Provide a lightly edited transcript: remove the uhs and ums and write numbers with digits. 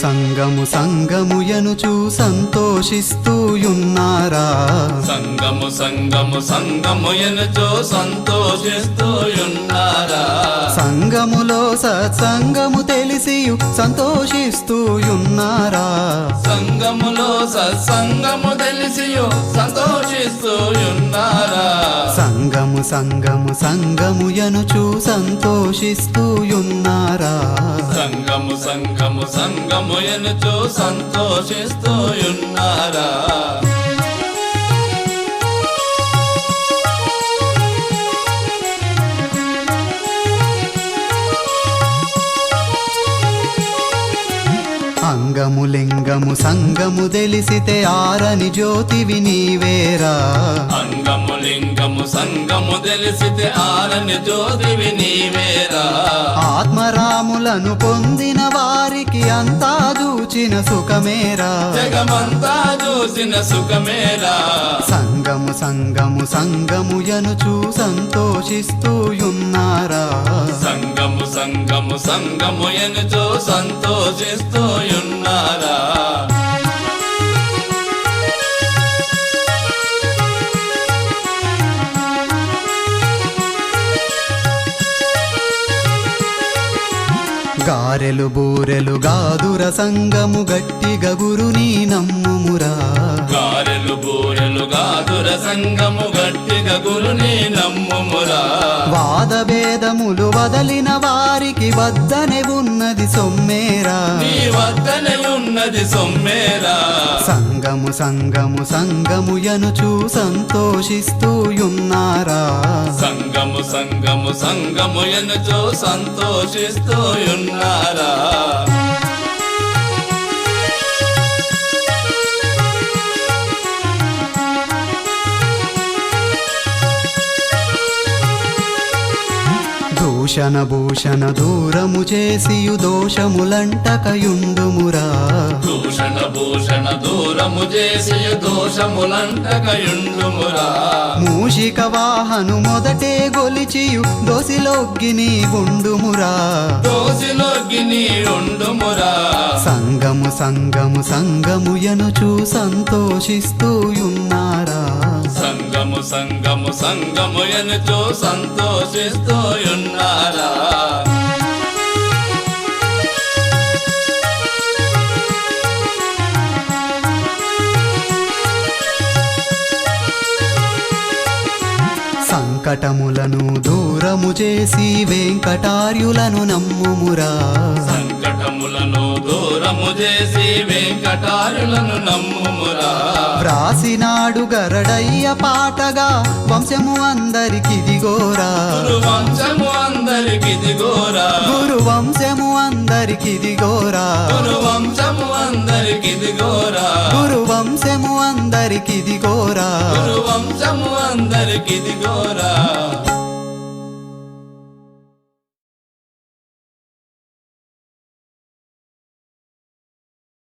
సంగము సంగము ఎనుచు సంతోషిస్తూయున్నారా సంగము సంగము సంగము ఎనుచు సంతోషిస్తూయున్నారా సంగములో సత్సంగము తెలిసియు సంతోషిస్తూయున్నారా సంగములో సత్సంగము తెలిసియు సంతోషిస్తూయున్నారా సంగము సంగము సంగము ఎనుచు సంతోషిస్తూయున్నారా సంగము సంగము సంగము ఎనుచు సంతోషిస్తూయున్నారా అంగము లింగము సంగము తెలిసితే ఆరని జ్యోతివి నీవేరా అంగము లింగము సంగము తెలిసితే ఆరని జ్యోతివి నీవేరా ఆత్మరాములను పొందిన వారికి అంతా చూచిన సుఖమేరా జగమంతా చూసిన సుఖమేరా సంగము సంగము సంగము ఎనుచు సంతోషిస్తూయున్నారా సంగము సంగము సంగము ఎనుచు సంతోషిస్తూయున్నారా గారెలు బూరెలు గాదుర సంగము గట్టిగా గురుని నమ్ముమురా గారెలు బూరెలు గాదుర సంగము గట్టిగా గురుని నమ్ముమురా వాద భేదములు వదలిన వారికి వద్దనే ఉన్నది సొమ్మేరా నీ వద్దనే ఉన్నది సొమ్మేరా సంగము సంగము సంగము ఎనుచు సంతోషిస్తూయున్నారా సంగము సంగము సంగము ఎనుచు సంతోషిస్తూయున్నారా దూషణ భూషణ దూరము చేసియు దోషములంటకయుండుమురా దూషణ భూషణ దూరము చేసి దోషములంటకయుండుమురా మూషిక వాహను మొదటే గొలిచియు దోసిలొగ్గిని ఉండుమురా దోసిలోకి నీ ఉండుమురా సంగము సంగము సంగము ఎనుచు సంతోషిస్తూయున్నారా సంగము సంగము సంగము ఎనుచు సంతోషిస్తూయున్నారా సంకటములను దూరము చేసి వెంకటార్యులను నమ్ముమురా సంకటములను దూరము చేసి వెంకటారులను నమ్ముమురా వ్రాసినాడు గరడయ్య పాటగా వంశము అందరికిదిగోరా గురు వంశము అందరికిదిగోరా గురు వంశము అందరికిదిగోరా గురు వంశము అందరికిదిగోరా గురు వంశము అందరికిదిగోరా గురు వంశము అందరికిదిగోరా